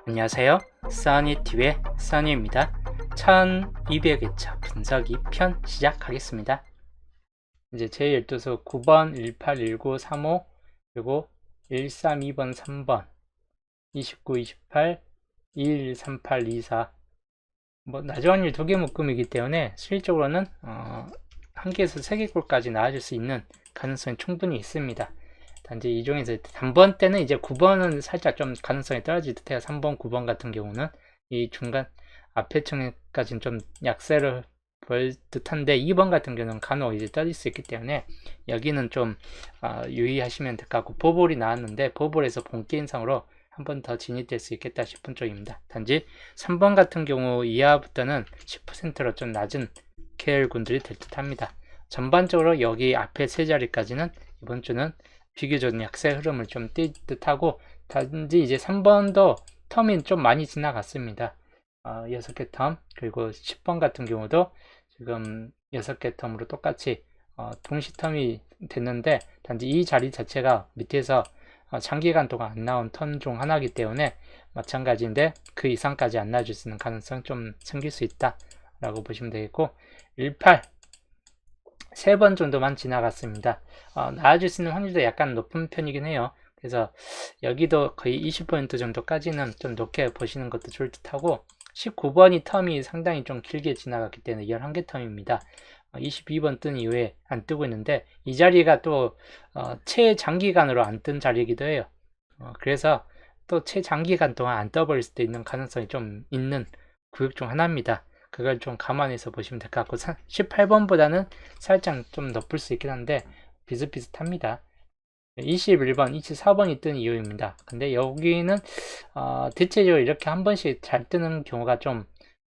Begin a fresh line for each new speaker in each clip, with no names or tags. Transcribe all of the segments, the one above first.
안녕하세요. 써니TV의 써니입니다. 1200회차 분석 2편 시작하겠습니다. 이제 제12수 9번, 18, 19, 35, 그리고 13, 2번, 3번, 29, 28, 21, 38, 24. 낮은 확률 2개 묶음이기 때문에 실질적으로는 한 개에서 3개 골까지 나와줄 수 있는 가능성이 충분히 있습니다. 단지 이 중에서 단번 때는 이제 9번은 살짝 좀 가능성이 떨어질 듯해요. 3번, 9번 같은 경우는 이 중간 앞에 층까지는 좀 약세를 보일 듯한데 2번 같은 경우는 간혹 이제 떨어질 수 있기 때문에 여기는 좀 유의하시면 될 것 같고, 보볼이 나왔는데 보볼에서 본게 인상으로 한 번 더 진입될 수 있겠다 싶은 쪽입니다. 단지 3번 같은 경우 이하부터는 10%로 좀 낮은 계열군들이 될 듯합니다. 전반적으로 여기 앞에 세 자리까지는 이번 주는 비교적 약세 흐름을 좀 띌 듯하고, 단지 이제 3번도 텀이 좀 많이 지나갔습니다. 6개 텀, 그리고 10번 같은 경우도 지금 6개 텀으로 똑같이 동시 텀이 됐는데, 단지 이 자리 자체가 밑에서 장기간 동안 안 나온 텀 중 하나이기 때문에 마찬가지인데 그 이상까지 안 나와줄 수 있는 가능성 좀 생길 수 있다 라고 보시면 되겠고, 18 3번 정도만 지나갔습니다. 나와줄 수 있는 확률도 약간 높은 편이긴 해요. 그래서 여기도 거의 20% 정도까지는 좀 높게 보시는 것도 좋을 듯 하고, 19번이 텀이 상당히 좀 길게 지나갔기 때문에 11개 텀입니다. 22번 뜬 이후에 안 뜨고 있는데 이 자리가 또 최장기간으로 안 뜬 자리이기도 해요. 그래서 또 최장기간 동안 안 떠버릴 수도 있는 가능성이 좀 있는 구역 중 하나입니다. 그걸 좀 감안해서 보시면 될 것 같고, 18번보다는 살짝 좀 높을 수 있긴 한데 비슷비슷합니다. 21번, 24번이 뜬 이유입니다. 근데 여기는 대체적으로 이렇게 한 번씩 잘 뜨는 경우가 좀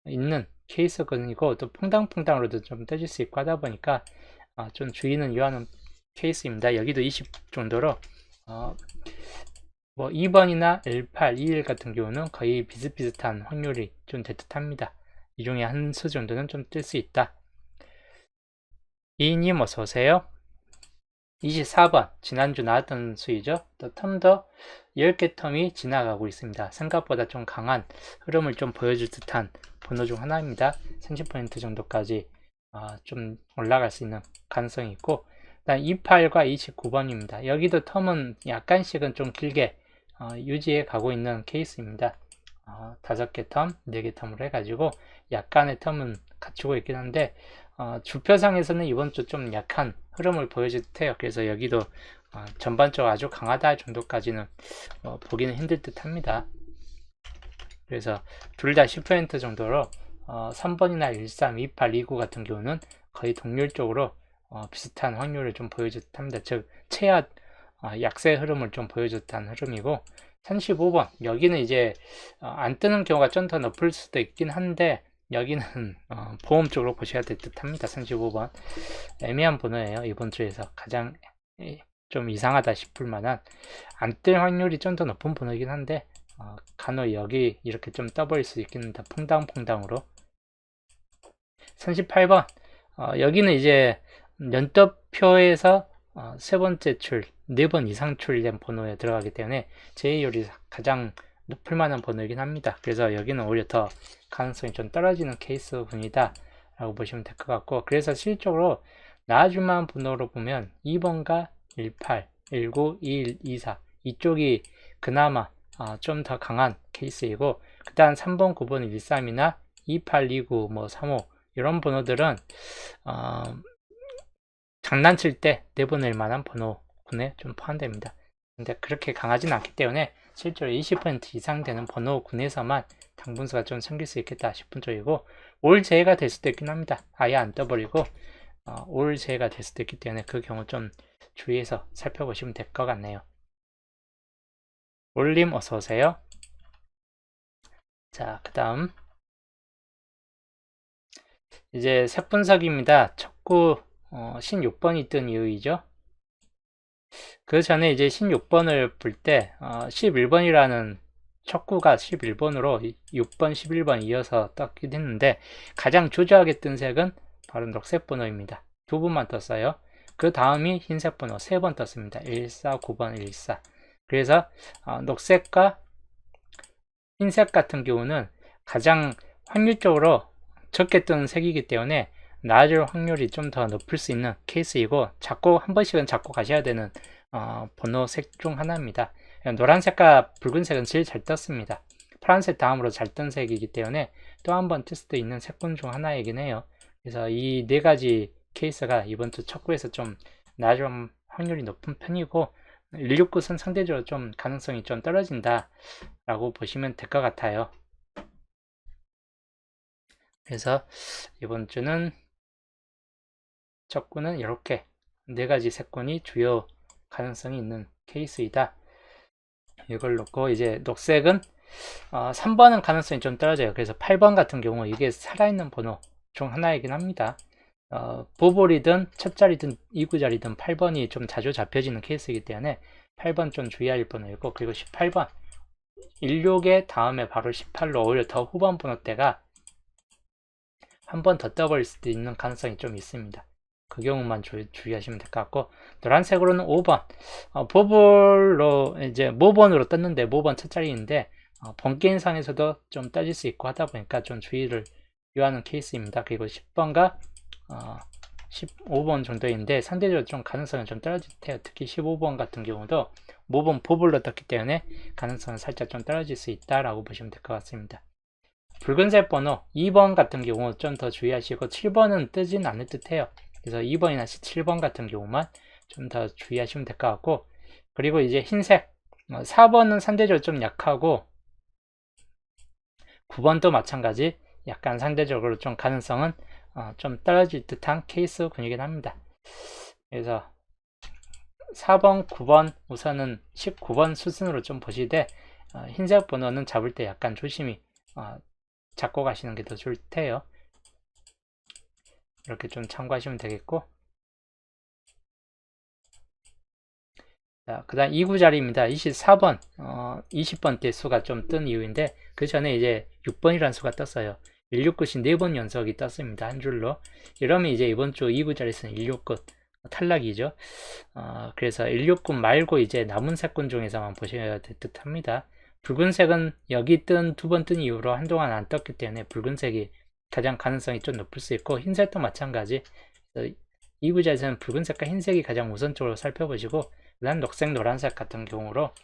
있는 케이스거든요. 또 퐁당퐁당으로도 좀 떠질 수 있고 하다 보니까 좀 주의는 요하는 케이스입니다. 여기도 20 정도로 2번이나 18, 21 같은 경우는 거의 비슷비슷한 확률이 좀 될 듯합니다. 이 중에 한 수 정도는 좀 뜰 수 있다. 이님 어서오세요. 24번 지난주 나왔던 수이죠. 또 텀도 10개 텀이 지나가고 있습니다. 생각보다 좀 강한 흐름을 좀 보여줄 듯한 번호 중 하나입니다. 30% 정도까지 좀 올라갈 수 있는 가능성이 있고, 그다음 28과 29번입니다. 여기도 텀은 약간씩은 좀 길게 유지해 가고 있는 케이스입니다. 5개 텀, 4개 텀으로 해가지고 약간의 텀은 갖추고 있긴 한데 주표상에서는 이번 주 좀 약한 흐름을 보여줄 듯해요. 그래서 여기도 전반적으로 아주 강하다 정도까지는 보기는 힘들 듯 합니다. 그래서 둘 다 10% 정도로 3번이나 13, 28, 29 같은 경우는 거의 동률적으로 비슷한 확률을 좀 보여줄 듯 합니다. 즉 최하 약세 흐름을 좀 보여줄 듯한 흐름이고, 35번 여기는 이제 안 뜨는 경우가 좀 더 높을 수도 있긴 한데 여기는 보험 쪽으로 보셔야 될 듯 합니다. 35번 애매한 번호예요. 이번 주에서 가장 좀 이상하다 싶을 만한, 안 뜰 확률이 좀 더 높은 번호이긴 한데 간혹 여기 이렇게 좀 떠버릴 수 있겠는데 퐁당퐁당으로. 38번 여기는 이제 연도표에서 세 번째 출, 4번 이상 출된 번호에 들어가기 때문에 제의율이 가장 높을 만한 번호이긴 합니다. 그래서 여기는 오히려 더 가능성이 좀 떨어지는 케이스군이다 라고 보시면 될 것 같고, 그래서 실적으로 나아줄 만한 번호로 보면 2번과 18, 19, 21, 24 이쪽이 그나마 좀 더 강한 케이스이고, 그 다음 3번, 9번, 13이나 28, 29, 35 이런 번호들은 장난칠 때 내보낼 만한 번호군에 좀 포함됩니다. 근데 그렇게 강하진 않기 때문에 실제로 20% 이상 되는 번호군에서만 당분수가 좀 생길 수 있겠다 싶은 쪽이고, 올 재해가 될 수도 있긴 합니다. 아예 안 떠버리고 올 재해가 될 수도 있기 때문에 그 경우 좀 주의해서 살펴보시면 될 것 같네요. 올림 어서오세요. 자, 그 다음 이제 색 분석입니다. 첫구 16번이 뜬 이유이죠. 그 전에 이제 16번을 볼 때 11번이라는 척구가 11번으로 6번, 11번 이어서 떴긴 했는데 가장 조저하게 뜬 색은 바로 녹색 번호입니다. 두 번만 떴어요. 그 다음이 흰색 번호 3번 떴습니다. 14, 9번, 14. 그래서 녹색과 흰색 같은 경우는 가장 확률적으로 적게 뜨는 색이기 때문에 나아질 확률이 좀 더 높을 수 있는 케이스이고, 자꾸 한 번씩은 잡고 가셔야 되는 번호 색 중 하나입니다. 노란색과 붉은색은 제일 잘 떴습니다. 파란색 다음으로 잘 뜬 색이기 때문에 또 한 번 뜰 수도 있는 색군 중 하나이긴 해요. 그래서 이 네 가지 케이스가 이번 주 첫 구에서 좀 나아질 확률이 높은 편이고, 169는 상대적으로 좀 가능성이 좀 떨어진다 라고 보시면 될 것 같아요. 그래서 이번 주는 첫 구는 이렇게 네 가지 색군이 주요 가능성이 있는 케이스이다. 이걸 놓고 이제 녹색은 3번은 가능성이 좀 떨어져요. 그래서 8번 같은 경우 이게 살아있는 번호 중 하나이긴 합니다. 보볼이든 첫 자리든 2구자리든 8번이 좀 자주 잡혀지는 케이스이기 때문에 8번 좀 주의할 번호이고, 그리고 18번 16의 다음에 바로 18로 오히려 더 후반 번호대가 한 번 더 떠버릴 수도 있는 가능성이 좀 있습니다. 그 경우만 주의하시면 될 것 같고, 노란색으로는 5번 보볼로 이제 모번으로 떴는데 모번 첫 자리인데 번게임상에서도 좀 따질 수 있고 하다 보니까 좀 주의를 요하는 케이스입니다. 그리고 10번과 15번 정도인데 상대적으로 좀 가능성은 좀 떨어질 테요. 특히 15번 같은 경우도 모번 보볼로 떴기 때문에 가능성은 살짝 좀 떨어질 수 있다라고 보시면 될 것 같습니다. 붉은색 번호 2번 같은 경우 좀 더 주의하시고, 7번은 뜨진 않을 듯 해요. 그래서 2번이나 17번 같은 경우만 좀 더 주의하시면 될 것 같고, 그리고 이제 흰색 4번은 상대적으로 좀 약하고, 9번도 마찬가지 약간 상대적으로 좀 가능성은 좀 떨어질 듯한 케이스 군이긴 합니다. 그래서 4번, 9번 우선은 19번 수순으로 좀 보시되, 흰색 번호는 잡을 때 약간 조심히 잡고 가시는 게 더 좋을 테요. 이렇게 좀 참고하시면 되겠고, 그 다음 2구 자리입니다. 24번 20번대 수가 좀 뜬 이유인데, 그 전에 이제 6번이라는 수가 떴어요. 169시 4번 연속이 떴습니다. 한 줄로. 이러면 이제 이번 주 2구 자리에서는 169 탈락이죠. 그래서 169 말고 이제 남은 색군 중에서만 보셔야 될 듯 합니다. 붉은색은 여기 두 번 뜬 이후로 한동안 안 떴기 때문에 붉은색이 가장 가능성이 좀 높을 수 있고, 흰색도 마찬가지. 2구 자리에서는 붉은색과 흰색이 가장 우선적으로 살펴보시고, 그 다음 녹색, 노란색 같은 경우로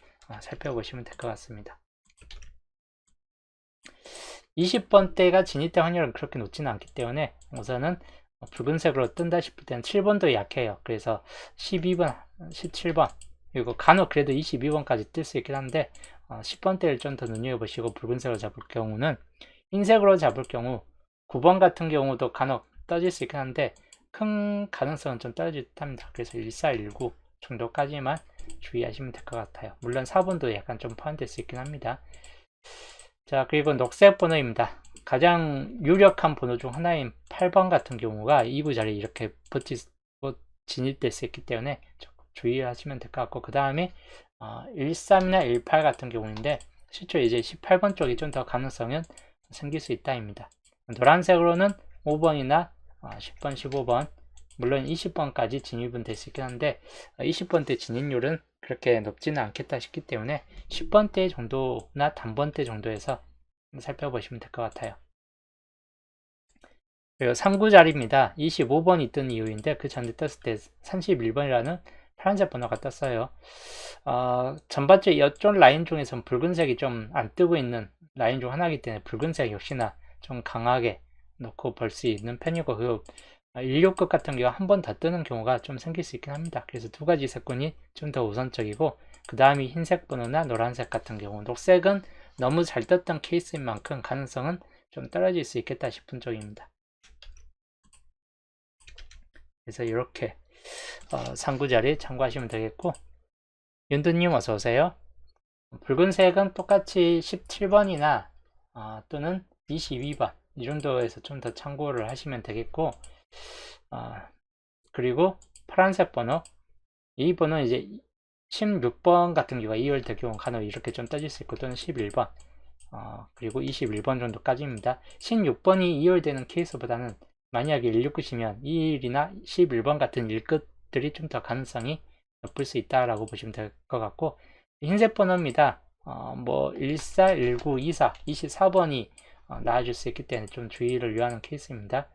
살펴보시면 될 것 같습니다. 20번대가 진입대 확률은 그렇게 높지는 않기 때문에 우선은 붉은색으로 뜬다 싶을 때는 7번도 약해요. 그래서 12번, 17번, 그리고 간혹 그래도 22번까지 뜰 수 있긴 한데 10번대를 좀 더 눈여겨보시고, 붉은색으로 잡을 경우는, 흰색으로 잡을 경우 9번 같은 경우도 간혹 떠질 수 있긴 한데 큰 가능성은 좀 떨어질 듯 합니다. 그래서 1419 정도까지만 주의하시면 될 것 같아요. 물론 4번도 약간 좀 포함될 수 있긴 합니다. 자, 그리고 녹색 번호입니다. 가장 유력한 번호 중 하나인 8번 같은 경우가 2구 자리에 이렇게 진입될 수 있기 때문에 주의하시면 될 것 같고, 그 다음에 13이나 18 같은 경우인데 실제 이제 18번 쪽이 좀 더 가능성은 생길 수 있다입니다. 노란색으로는 5번이나 10번, 15번, 물론 20번까지 진입은 될 수 있긴 한데 20번대 진입률은 그렇게 높지는 않겠다 싶기 때문에 10번대 정도나 단번대 정도에서 살펴보시면 될 것 같아요. 그리고 3구 자리입니다. 25번이 뜬 이유인데, 그 전에 떴을 때 31번이라는 파란색 번호가 떴어요. 전반적으로 이쪽 라인 중에서는 붉은색이 좀 안 뜨고 있는 라인 중 하나이기 때문에 붉은색 역시나 좀 강하게 놓고 볼 수 있는 편이고, 그 169 같은 경우 한 번 더 뜨는 경우가 좀 생길 수 있긴 합니다. 그래서 두 가지 색군이 좀 더 우선적이고, 그 다음이 흰색 번호나 노란색 같은 경우, 녹색은 너무 잘 떴던 케이스인 만큼 가능성은 좀 떨어질 수 있겠다 싶은 쪽입니다. 그래서 이렇게 3구 자리 참고하시면 되겠고, 윤두님 어서오세요. 붉은색은 똑같이 17번이나 또는 22번 이 정도에서 좀 더 참고를 하시면 되겠고, 그리고 파란색 번호, 이 번호는 이제 16번 같은 경우가 2월 될 경우 간혹 이렇게 좀 떠질 수 있고, 또는 11번 그리고 21번 정도까지입니다. 16번이 2월 되는 케이스보다는 만약에 169시면 2일이나 11번 같은 일끝들이 좀 더 가능성이 높을 수 있다라고 보시면 될 것 같고, 흰색 번호입니다. 뭐 14, 19, 24, 24번이 나와줄 수 있기 때문에 좀 주의를 요하는 케이스입니다.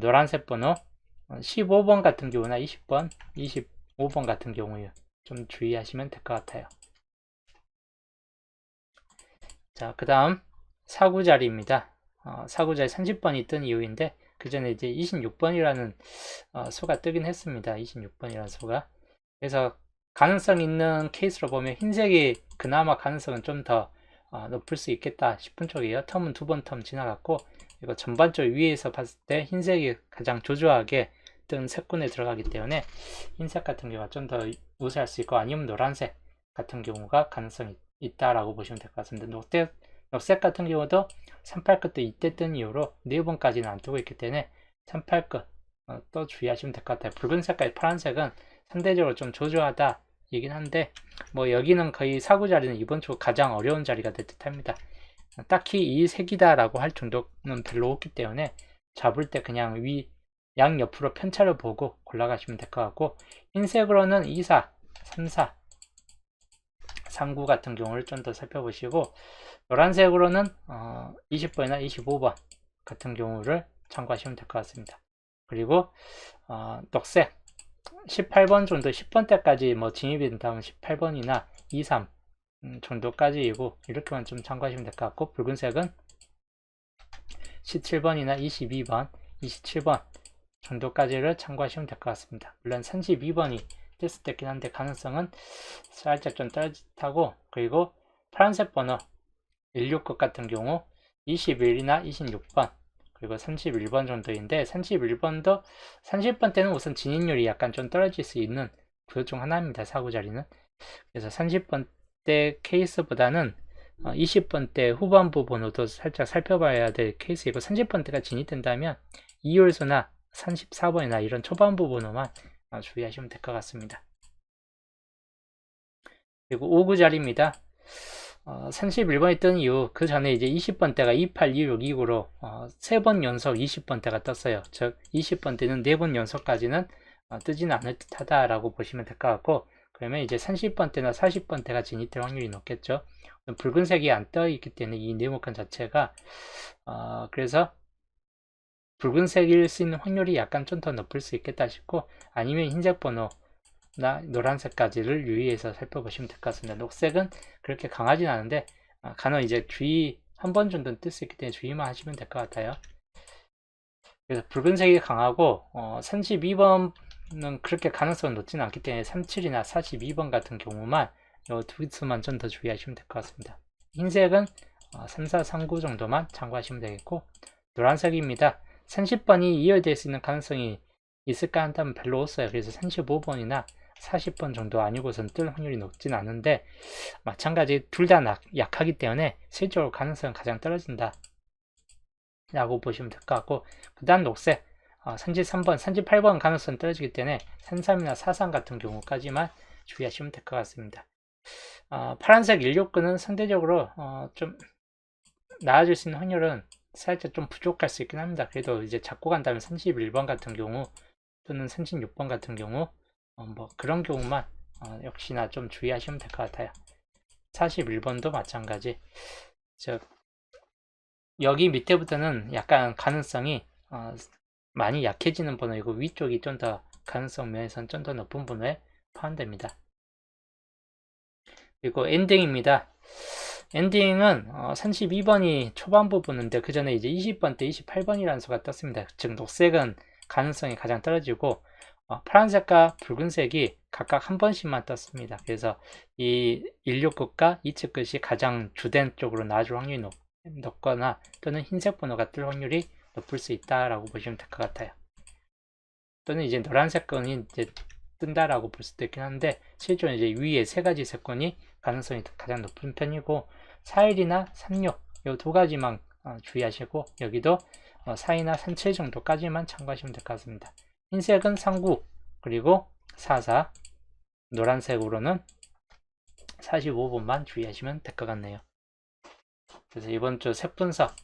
노란색 번호 15번 같은 경우나 20번, 25번 같은 경우에 좀 주의하시면 될 것 같아요. 자, 그 다음 사구자리입니다. 사구자리 30번이 뜬 이유인데 그 전에 이제 26번이라는 수가 뜨긴 했습니다. 26번이라는 수가. 그래서 가능성 있는 케이스로 보면 흰색이 그나마 가능성은 좀 더 높을 수 있겠다 싶은 쪽이에요. 텀은 2번 텀 지나갔고, 이거 전반적 위에서 봤을 때 흰색이 가장 조조하게 뜬 색군에 들어가기 때문에 흰색 같은 경우가 좀 더 우세할 수 있고, 아니면 노란색 같은 경우가 가능성이 있다라고 보시면 될 것 같습니다. 녹색 같은 경우도 38끝도 이때 뜬 이후로 4번까지는 안 뜨고 있기 때문에 38끝 또 주의하시면 될 것 같아요. 붉은색까지 파란색은 상대적으로 좀 조조하다 이긴 한데, 뭐 여기는 거의 사구 자리는 이번 주 가장 어려운 자리가 될 듯 합니다. 딱히 이 색이다 라고 할 정도는 별로 없기 때문에 잡을 때 그냥 양 옆으로 편차를 보고 골라가시면 될 것 같고, 흰색으로는 24, 34, 39 같은 경우를 좀 더 살펴보시고, 노란색으로는 20번이나 25번 같은 경우를 참고하시면 될 것 같습니다. 그리고 녹색 18번 정도, 10번 때까지 뭐 진입이 된다면 18번이나 23 정도까지이고, 이렇게만 좀 참고하시면 될 것 같고, 붉은색은 17번이나 22번, 27번 정도까지를 참고하시면 될 것 같습니다. 물론 32번이 뜰 때 있긴 한데 가능성은 살짝 좀 떨어지고, 그리고 파란색 번호 169 같은 경우 21이나 26번, 그리고 31번 정도인데, 31번도 30번 때는 우선 진입률이 약간 좀 떨어질 수 있는 구조 중 하나입니다. 사구자리는. 그래서 30번 때 케이스보다는 20번 때 후반부 번호도 살짝 살펴봐야 될 케이스이고, 30번 때가 진입된다면 2홀수나 34번이나 이런 초반부 번호만 주의하시면 될 것 같습니다. 그리고 5구자리입니다. 31번이 뜬 이후 그 전에 이제 20번 때가 28, 26, 29로 3번 연속 20번 때가 떴어요. 즉 20번 때는 4번 연속까지는 뜨지는 않을 듯 하다라고 보시면 될 것 같고, 그러면 이제 30번 때나 40번 때가 진입될 확률이 높겠죠. 붉은색이 안 떠 있기 때문에 이 네모칸 자체가 그래서 붉은색일 수 있는 확률이 약간 좀 더 높을 수 있겠다 싶고, 아니면 흰색 번호 나 노란색까지를 유의해서 살펴보시면 될 것 같습니다. 녹색은 그렇게 강하진 않은데 간혹 이제 주의 한 번 정도는 뜰 수 있기 때문에 주의만 하시면 될 것 같아요. 그래서 붉은색이 강하고 32번은 그렇게 가능성은 높지는 않기 때문에 37이나 42번 같은 경우만 이 두 수만 좀 더 주의하시면 될 것 같습니다. 흰색은 34, 39 정도만 참고하시면 되겠고, 노란색입니다. 30번이 이열될 수 있는 가능성이 있을까 한다면 별로 없어요. 그래서 35번이나 40번 정도 아니고선 뜰 확률이 높진 않은데, 마찬가지 둘 다 약하기 때문에 실제로 가능성은 가장 떨어진다 라고 보시면 될 것 같고, 그 다음 녹색 33번, 38번 가능성 떨어지기 때문에 33이나 43 같은 경우까지만 주의하시면 될 것 같습니다. 파란색 169는 상대적으로 좀 나아질 수 있는 확률은 살짝 좀 부족할 수 있긴 합니다. 그래도 이제 잡고 간다면 31번 같은 경우 또는 36번 같은 경우 뭐 그런 경우만 역시나 좀 주의하시면 될 것 같아요. 41번도 마찬가지. 즉 여기 밑에부터는 약간 가능성이 많이 약해지는 번호이고, 위쪽이 좀 더 가능성 면에서는 좀 더 높은 번호에 포함됩니다. 그리고 엔딩입니다. 엔딩은 32번이 초반부 번호인데 그 전에 이제 20번 때 28번이라는 수가 떴습니다. 즉 녹색은 가능성이 가장 떨어지고 파란색과 붉은색이 각각 한 번씩만 떴습니다. 그래서 이 16끝과 27끝이 가장 주된 쪽으로 나아질 확률이 높거나 또는 흰색 번호가 뜰 확률이 높을 수 있다라고 보시면 될 것 같아요. 또는 이제 노란색 건이 이제 뜬다라고 볼 수도 있긴 한데, 실제로 이제 위에 세 가지 색건이 가능성이 가장 높은 편이고, 41이나 36 이 두 가지만 주의하시고, 여기도 4이나 37 정도까지만 참고하시면 될 것 같습니다. 흰색은 39, 그리고 44, 노란색으로는 45번만 주의하시면 될 것 같네요. 그래서 이번 주 색 분석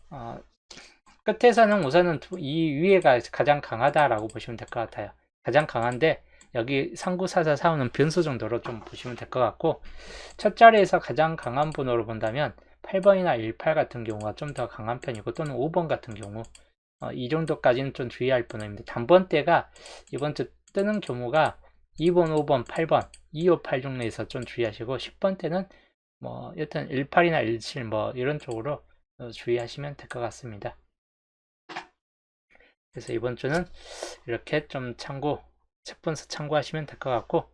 끝에서는 우선은 이 위에가 가장 강하다라고 보시면 될 것 같아요. 가장 강한데 여기 394445는 변수 정도로 좀 보시면 될 것 같고, 첫 자리에서 가장 강한 번호로 본다면 8번이나 18 같은 경우가 좀 더 강한 편이고, 또는 5번 같은 경우 이 정도까지는 좀 주의할 번호입니다. 단번대가 이번 주 뜨는 경우가 2번, 5번, 8번, 2, 5, 8 종류에서 좀 주의하시고, 10번대는 뭐 여튼 18이나 17 뭐 이런 쪽으로 주의하시면 될 것 같습니다. 그래서 이번 주는 이렇게 좀 책 분석 참고하시면 될 것 같고,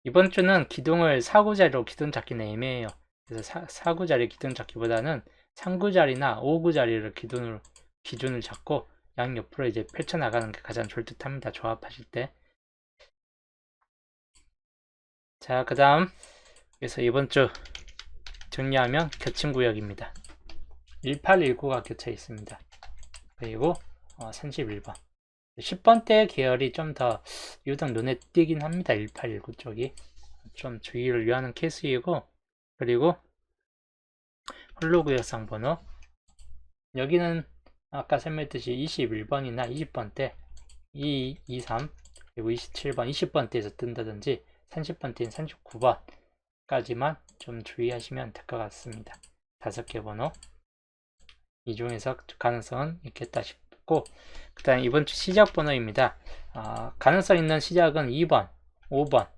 이번 주는 기둥을 4구자리로 기둥 잡기는 애매해요. 그래서 4구자리 기둥 잡기보다는 3구자리나 5구자리를 기준을 잡고 양옆으로 이제 펼쳐나가는 게 가장 좋을 듯 합니다. 조합하실 때. 자, 그 다음, 그래서 이번 주 정리하면 겹침구역입니다. 1819가 겹쳐 있습니다. 그리고 31번. 10번대 계열이 좀 더 유독 눈에 띄긴 합니다. 1819 쪽이. 좀 주의를 요하는 케이스이고, 그리고 홀로구역상 번호. 여기는 아까 설명했듯이 21번이나 20번대 2, 2, 3, 그리고 27번, 20번대에서 뜬다든지 30번대인 39번까지만 좀 주의하시면 될 것 같습니다. 5개 번호. 이 중에서 가능성은 있겠다 싶고, 그 다음 이번 주 시작 번호입니다. 가능성 있는 시작은 2번, 5번,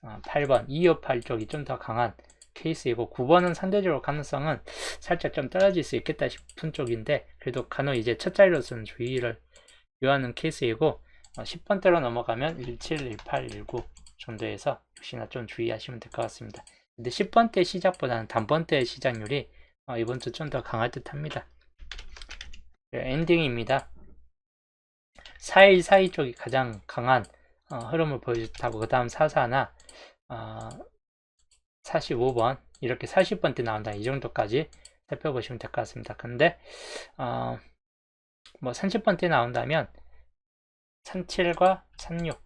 8번, 258 쪽이 좀 더 강한 케이스이고, 9번은 상대적으로 가능성은 살짝 좀 떨어질 수 있겠다 싶은 쪽인데, 그래도 간혹 이제 첫 자리로서는 주의를 요하는 케이스이고, 10번대로 넘어가면 17, 18, 19 정도에서 역시나 좀 주의하시면 될 것 같습니다. 근데 10번대 시작보다는 단번대 시작률이 이번 주 좀 더 강할 듯 합니다. 엔딩입니다. 4142 쪽이 가장 강한 흐름을 보여줬다고, 그 다음 44나 45번, 이렇게 40번대 나온다, 이 정도까지 살펴보시면 될 것 같습니다. 근데 뭐 30번대 나온다면 37과 36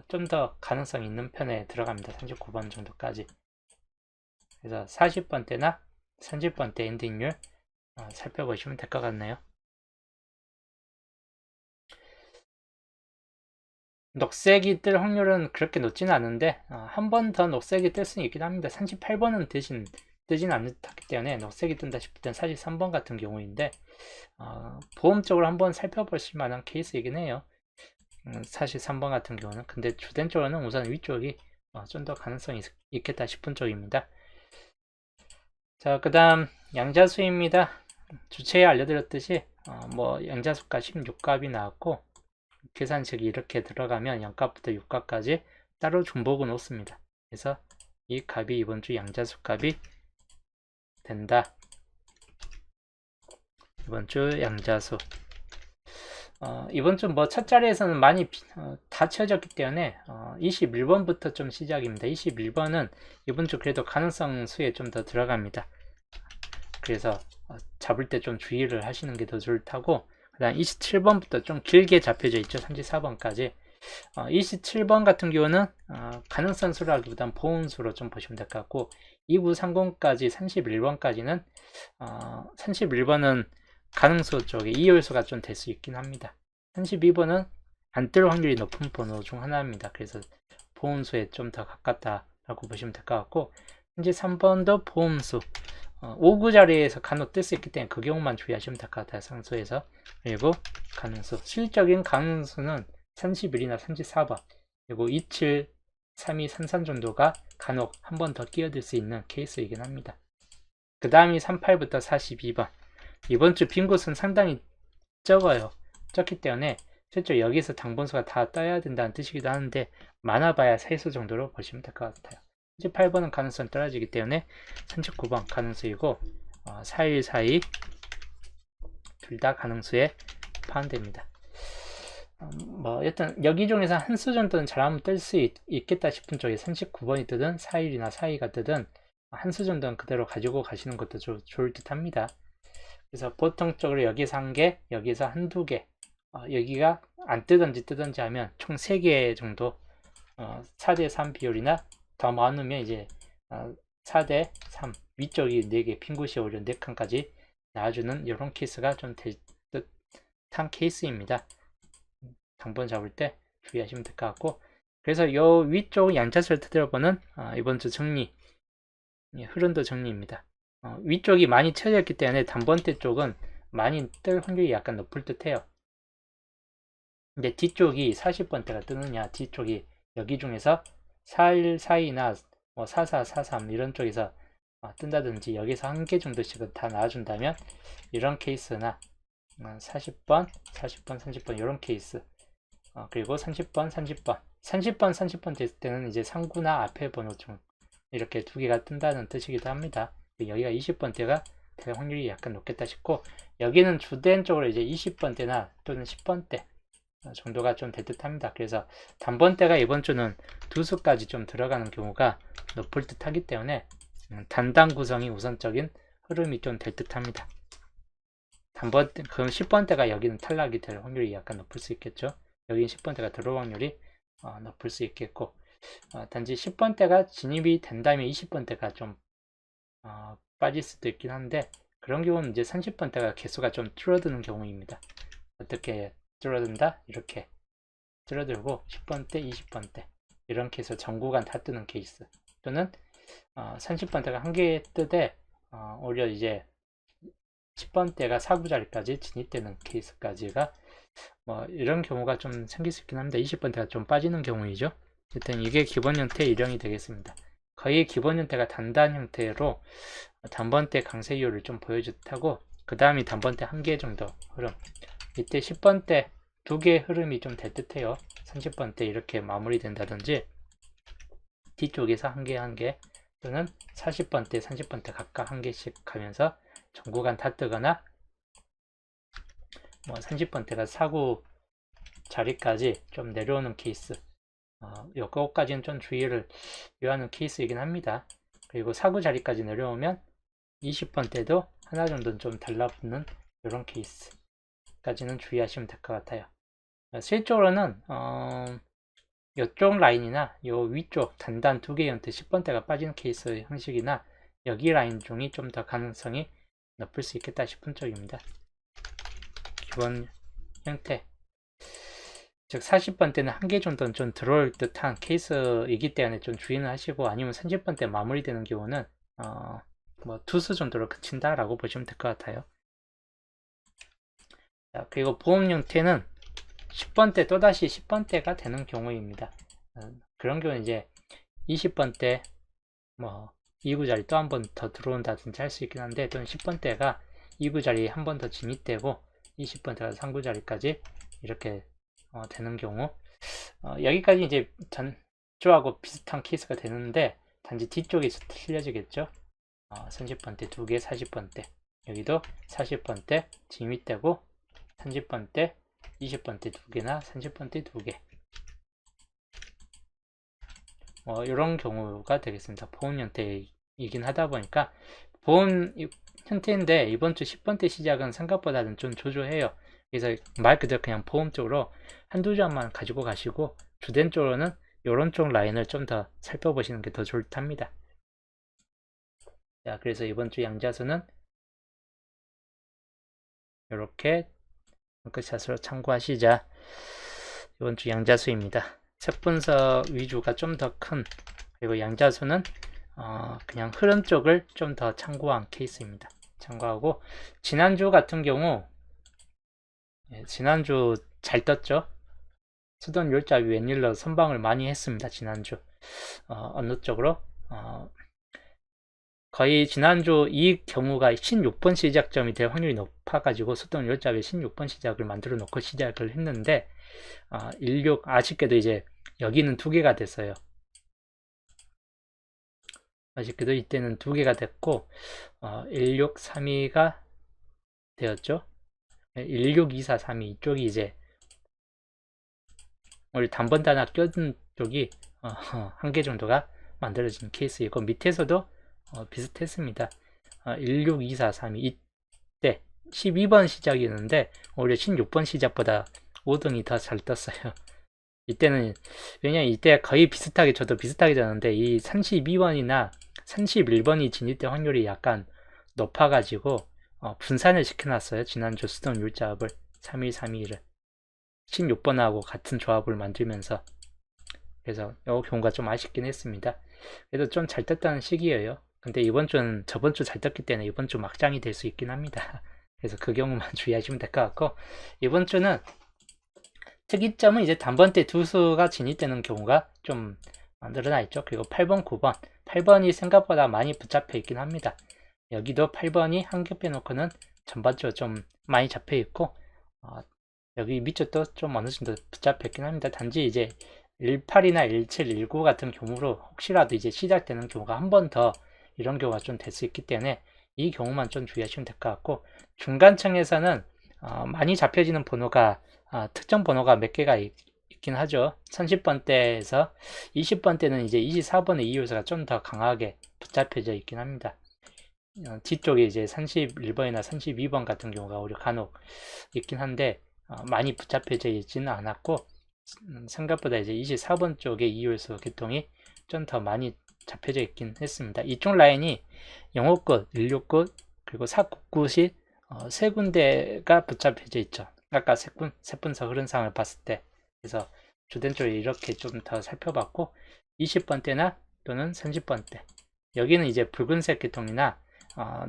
좀 더 가능성 있는 편에 들어갑니다. 39번 정도까지. 그래서 40번대나 30번대 엔딩률 살펴보시면 될 것 같네요. 녹색이 뜰 확률은 그렇게 높지는 않은데 한 번 더 녹색이 뜰 수는 있긴 합니다. 38번은 대신 뜨진 않았기 때문에 녹색이 뜬다 싶을 땐 43번 같은 경우인데 보험적으로 한번 살펴보실 만한 케이스이긴 해요. 43번 같은 경우는. 근데 주된적으로는 우선 위쪽이 좀 더 가능성이 있겠다 싶은 쪽입니다. 자, 그 다음 양자수입니다. 주체에 알려드렸듯이 뭐 양자수가 16값이 나왔고, 계산식이 이렇게 들어가면 0값부터 6값까지 따로 중복을 놓습니다. 그래서 이 값이 이번 주 양자수 값이 된다. 이번 주 양자수. 이번 주 뭐 첫 자리에서는 많이 다 채워졌기 때문에 21번부터 좀 시작입니다. 21번은 이번 주 그래도 가능성 수에 좀 더 들어갑니다. 그래서 잡을 때 좀 주의를 하시는 게 더 좋다고, 그 다음 27번부터 좀 길게 잡혀져 있죠. 34번까지. 27번 같은 경우는 가능성 수라기보단 보험수로 좀 보시면 될 것 같고, 2930까지 31번까지는 31번은 가능수 쪽에 이율수가 좀 될 수 있긴 합니다. 32번은 안 뜰 확률이 높은 번호 중 하나입니다. 그래서 보험수에 좀 더 가깝다라고 보시면 될 것 같고, 33번도 보험수 5구 자리에서 간혹 뜰 수 있기 때문에 그 경우만 주의하시면 될 것 같아요. 상수에서. 그리고 가능수, 실적인 가능수는 31이나 34번, 그리고 27, 32, 33 정도가 간혹 한 번 더 끼어들 수 있는 케이스이긴 합니다. 그 다음이 38부터 42번. 이번 주 빈 곳은 상당히 적어요. 적기 때문에 실제 여기서 당분수가 다 떠야 된다는 뜻이기도 하는데, 많아봐야 3수 정도로 보시면 될 것 같아요. 38번은 가능성 떨어지기 때문에 39번 가능수이고, 41, 42 둘 다 가능수에 포함됩니다. 뭐 일단 여기 중에서 한 수 정도는 잘하면 뜰 수 있겠다 싶은 쪽에 39번이 뜨든 41이나 42가 뜨든 한 수 정도는 그대로 가지고 가시는 것도 좋을 듯 합니다. 그래서 보통적으로 여기서 한 개, 여기서 한두 개, 여기가 안 뜨든지 하면 총 3개 정도 4대 3 비율이나 더 많으면 이제 4대 3 위쪽이 4개, 빈 곳이 오히려 4칸까지 나와주는 이런 케이스가 좀 될 듯한 케이스입니다. 당번 잡을 때 주의하시면 될 것 같고, 그래서 요 위쪽 양자수를 들어보는 이번 주 정리, 흐름도 정리입니다. 위쪽이 많이 쳐져 있기 때문에 단번대 쪽은 많이 뜰 확률이 약간 높을 듯 해요. 근데 뒤쪽이 40번대가 뜨느냐, 뒤쪽이 여기 중에서 414나 뭐 4443 이런 쪽에서 뜬다든지 여기서 한 개 정도씩은 다 나와준다면 이런 케이스나 40번, 40번, 30번 이런 케이스, 그리고 30번, 30번 30번 됐을 때는 이제 상구나 앞에 번호 중 이렇게 두 개가 뜬다는 뜻이기도 합니다. 여기가 20번대가 될 확률이 약간 높겠다 싶고, 여기는 주된 쪽으로 이제 20번대나 또는 10번대 정도가 좀 될 듯 합니다. 그래서 단번대가 이번 주는 두 수까지 좀 들어가는 경우가 높을 듯 하기 때문에 단단 구성이 우선적인 흐름이 좀 될 듯 합니다. 단번대, 그럼 10번대가 여기는 탈락이 될 확률이 약간 높을 수 있겠죠. 여기는 10번대가 들어올 확률이 높을 수 있겠고, 단지 10번대가 진입이 된다면 20번대가 좀 빠질 수도 있긴 한데, 그런 경우는 이제 30번대가 개수가 좀 줄어드는 경우입니다. 어떻게 줄어든다? 이렇게 줄어들고 10번대, 20번대 이렇게 해서 전구간 다 뜨는 케이스, 또는 30번대가 한 개 뜨되 오히려 이제 10번대가 4구 자리까지 진입되는 케이스까지가 뭐 이런 경우가 좀 생길 수 있긴 합니다. 20번대가 좀 빠지는 경우이죠. 일단 이게 기본 형태의 일형이 되겠습니다. 거의 기본 형태가 단단 형태로 단번대 강세 이유를 좀 보여줄 듯하고, 그 다음이 단번대 한 개 정도 흐름, 이때 10번대 두 개의 흐름이 좀 될 듯해요. 30번대 이렇게 마무리된다든지 뒤쪽에서 한 개 한 개, 또는 40번대 30번대 각각 한 개씩 가면서 전구간 다 뜨거나 뭐 30번대가 사구 자리까지 좀 내려오는 케이스, 요거까지는 좀 주의를 요하는 케이스이긴 합니다. 그리고 사구 자리까지 내려오면 20번대도 하나 정도는 좀 달라붙는 이런 케이스까지는 주의하시면 될 것 같아요. 실적으로는 이쪽 라인이나 요 위쪽 단단 두 개의 형태 10번대가 빠지는 케이스 형식이나 여기 라인 중이 좀 더 가능성이 높을 수 있겠다 싶은 쪽입니다. 기본 형태, 즉 40번대는 한 개 정도는 좀 들어올 듯한 케이스이기 때문에 좀 주의는 하시고, 아니면 30번대 마무리되는 경우는 뭐 투수 정도로 그친다 라고 보시면 될 것 같아요. 자, 그리고 보험 형태는 10번대 또다시 10번대가 되는 경우입니다. 그런 경우는 이제 20번대 뭐 2구 자리 또 한 번 더 들어온다든지 할 수 있긴 한데, 또는 10번대가 2구 자리에 한 번 더 진입되고 20번대가 3구 자리까지 이렇게 되는 경우, 여기까지 이제 전주하고 비슷한 케이스가 되는데, 단지 뒤쪽에서 틀려지겠죠. 30번대 두 개, 40번대 여기도 40번대 진입되고 30번대 20번대 두 개나 30번대 두 개, 이런 경우가 되겠습니다. 보험 형태이긴 하다 보니까, 보험 형태인데 이번 주 10번대 시작은 생각보다는 좀 조조해요. 그래서 말 그대로 그냥 보험 쪽으로 한두 점만 가지고 가시고, 주된 쪽으로는 이런 쪽 라인을 좀 더 살펴보시는 게 더 좋을 듯 합니다. 자, 그래서 이번 주 양자수는 이렇게 덩크샷으로 참고하시자. 이번 주 양자수입니다. 색 분석 위주가 좀 더 큰, 그리고 양자수는 그냥 흐름 쪽을 좀 더 참고한 케이스입니다. 참고하고, 지난주 같은 경우 지난주 잘 떴죠. 수돈 율잡이 웬일로 선방을 많이 했습니다. 지난주 어느 쪽으로 거의 지난주 이 경우가 16번 시작점이 될 확률이 높아가지고 수동 율잡이 16번 시작을 만들어 놓고 시작을 했는데, 16 아쉽게도 이제 여기는 두 개가 됐어요. 아쉽게도 이때는 두 개가 됐고 1632가 되었죠. 162432 이쪽이 이제 우리 단번대 하나 껴든 쪽이 한 개 정도가 만들어진 케이스이고, 밑에서도 비슷했습니다. 162432 이때 12번 시작이었는데 오히려 16번 시작보다 5등이 더 잘 떴어요. 이때는 왜냐면 이때 거의 비슷하게, 저도 비슷하게 졌는데 이 32번이나 31번이 진입될 확률이 약간 높아가지고 분산을 시켜놨어요. 지난주 수동 율잡을 3132를 16번하고 같은 조합을 만들면서, 그래서 이 경우가 좀 아쉽긴 했습니다. 그래도 좀 잘 떴다는 시기예요. 근데 이번 주는 저번 주 잘 떴기 때문에 이번 주 막장이 될 수 있긴 합니다. 그래서 그 경우만 주의하시면 될 것 같고, 이번 주는 특이점은 이제 단번대 두 수가 진입되는 경우가 좀 늘어나 있죠. 그리고 8번, 9번. 8번이 생각보다 많이 붙잡혀 있긴 합니다. 여기도 8번이 한 겹 빼놓고는 전반적으로 좀 많이 잡혀 있고, 여기 밑쪽도 좀 어느 정도 붙잡혀 있긴 합니다. 단지 이제 18이나 17, 19 같은 경우로 혹시라도 이제 시작되는 경우가 한 번 더 이런 경우가 좀 될 수 있기 때문에 이 경우만 좀 주의하시면 될 것 같고, 중간층에서는 많이 잡혀지는 번호가 특정 번호가 몇 개가 있긴 하죠. 30번대에서 20번대는 이제 24번의 이율수가 좀 더 강하게 붙잡혀져 있긴 합니다. 뒤쪽에 이제 31번이나 32번 같은 경우가 우리 간혹 있긴 한데 많이 붙잡혀져 있지는 않았고, 생각보다 이제 24번 쪽의 이율수 계통이 좀 더 많이 잡혀져 있긴 했습니다. 이쪽 라인이 05끝, 16끝, 그리고 499시 세 군데가 붙잡혀져 있죠. 아까 세분서 흐름상을 봤을 때. 그래서 주된 쪽에 이렇게 좀 더 살펴봤고, 20번대나 또는 30번대. 여기는 이제 붉은색 계통이나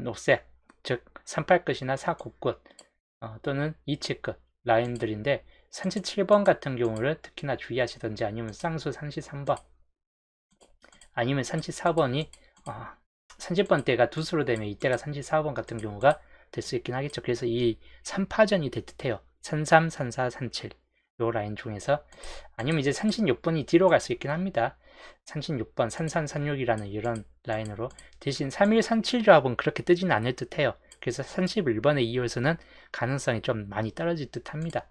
녹색, 즉 38끝이나 499끝 또는 27끝 라인들인데, 37번 같은 경우를 특히나 주의하시던지, 아니면 쌍수 33번, 아니면 34번이 30번대가 두 수로 되면 이때가 34번 같은 경우가 될 수 있긴 하겠죠. 그래서 이 3파전이 될 듯해요. 33, 34, 37 요 라인 중에서. 아니면 이제 36번이 뒤로 갈 수 있긴 합니다. 36번, 33, 36이라는 이런 라인으로. 대신 31, 37 조합은 그렇게 뜨지는 않을 듯해요. 그래서 31번의 이율수는 가능성이 좀 많이 떨어질 듯 합니다.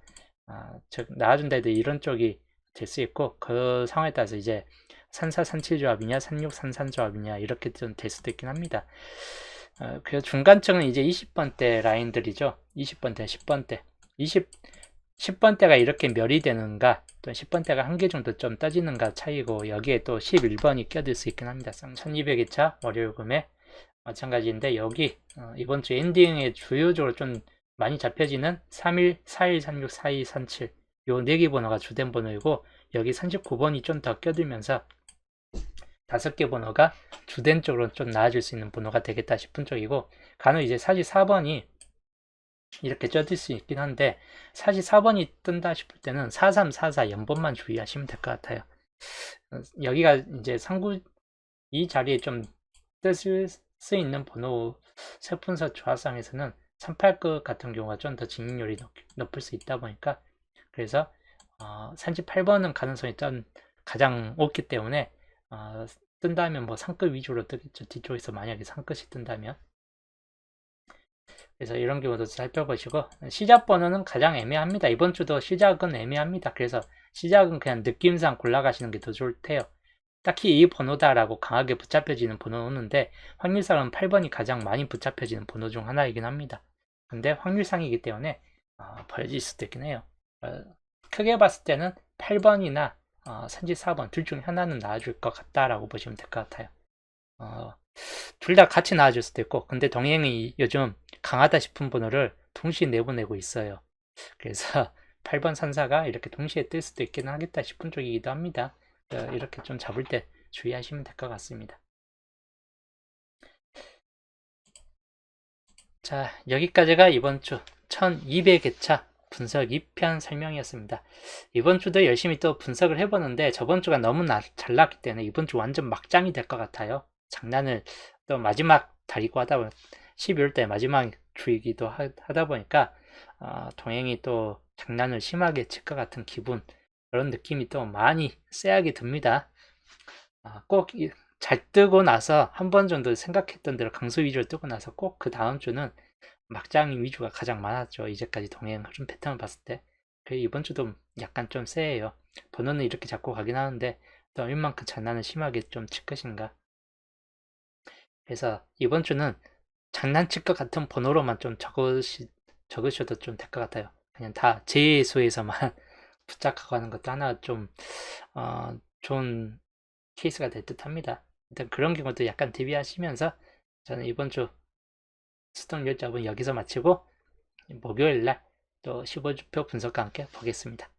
즉 나와준다 해도 이런 쪽이 될 수 있고, 그 상황에 따라서 이제 34, 37 조합이냐 36, 33 조합이냐 이렇게 좀 될 수도 있긴 합니다. 그래서 중간층은 이제 20번대 라인들이죠. 20번대, 10번대. 10번대가 이렇게 멸이 되는가, 또 10번대가 한 개 정도 좀 떠지는가 차이고, 여기에 또 11번이 껴들 수 있긴 합니다. 1200회차 월요일금에 마찬가지인데, 여기 이번 주 엔딩에 주요적으로 좀 많이 잡혀지는 31, 41, 36, 42, 37 요 4개 번호가 주된 번호이고, 여기 39번이 좀 더 껴들면서 5개 번호가 주된 쪽으로 좀 나아질 수 있는 번호가 되겠다 싶은 쪽이고, 간혹 이제 44번이 이렇게 쪄질 수 있긴 한데, 44번이 뜬다 싶을 때는 4344 연번만 주의하시면 될 것 같아요. 여기가 이제 이 자리에 좀 뜰 수 있는 번호 세분서 조합상에서는 38급 같은 경우가 좀 더 진입률이 높을 수 있다 보니까, 그래서 38번은 가능성이 가장 높기 때문에 뜬다면 뭐 상급 위주로 뜨겠죠. 뒤쪽에서 만약에 상급이 뜬다면. 그래서 이런 경우도 살펴보시고, 시작 번호는 가장 애매합니다. 이번 주도 시작은 애매합니다. 그래서 시작은 그냥 느낌상 골라가시는 게 더 좋을 테요. 딱히 이 번호다라고 강하게 붙잡혀지는 번호는 없는데, 확률상은 8번이 가장 많이 붙잡혀지는 번호 중 하나이긴 합니다. 근데 확률상이기 때문에 벌어질 수도 있긴 해요. 크게 봤을 때는 8번이나 34번 둘 중 하나는 나와줄 것 같다라고 보시면 될 것 같아요. 둘 다 같이 나와줄 수도 있고, 근데 동행이 요즘 강하다 싶은 번호를 동시에 내보내고 있어요. 그래서 8번 산사가 이렇게 동시에 뜰 수도 있긴 하겠다 싶은 쪽이기도 합니다. 이렇게 좀 잡을 때 주의하시면 될 것 같습니다. 자, 여기까지가 이번 주 1200회차 분석 2편 설명이었습니다. 이번 주도 열심히 또 분석을 해보는데, 저번 주가 너무 잘 났기 때문에 이번 주 완전 막장이 될 것 같아요. 장난을 또 마지막 달이고 하다 보니 12월 달 마지막 주이기도 하다 보니까 동행이 또 장난을 심하게 칠 것 같은 기분, 그런 느낌이 또 많이 쎄하게 듭니다. 꼭 잘 뜨고 나서 한 번 정도 생각했던 대로 강수 위주로 뜨고 나서 꼭 그 다음 주는 막장 위주가 가장 많았죠. 이제까지 동행 흐름 패턴을 봤을 때. 이번 주도 약간 좀 쎄해요. 번호는 이렇게 잡고 가긴 하는데 또 얼만큼 장난을 심하게 좀 칠 것인가. 그래서 이번 주는 장난칠 것 같은 번호로만 좀 적으셔도 좀 될 것 같아요. 그냥 다 제수에서만 붙잡고 가는 것도 하나 좀 좋은 케이스가 될 듯 합니다. 일단 그런 경우도 약간 대비하시면서, 저는 이번 주 수동 열잡은 여기서 마치고 목요일날 또 15주표 분석과 함께 보겠습니다.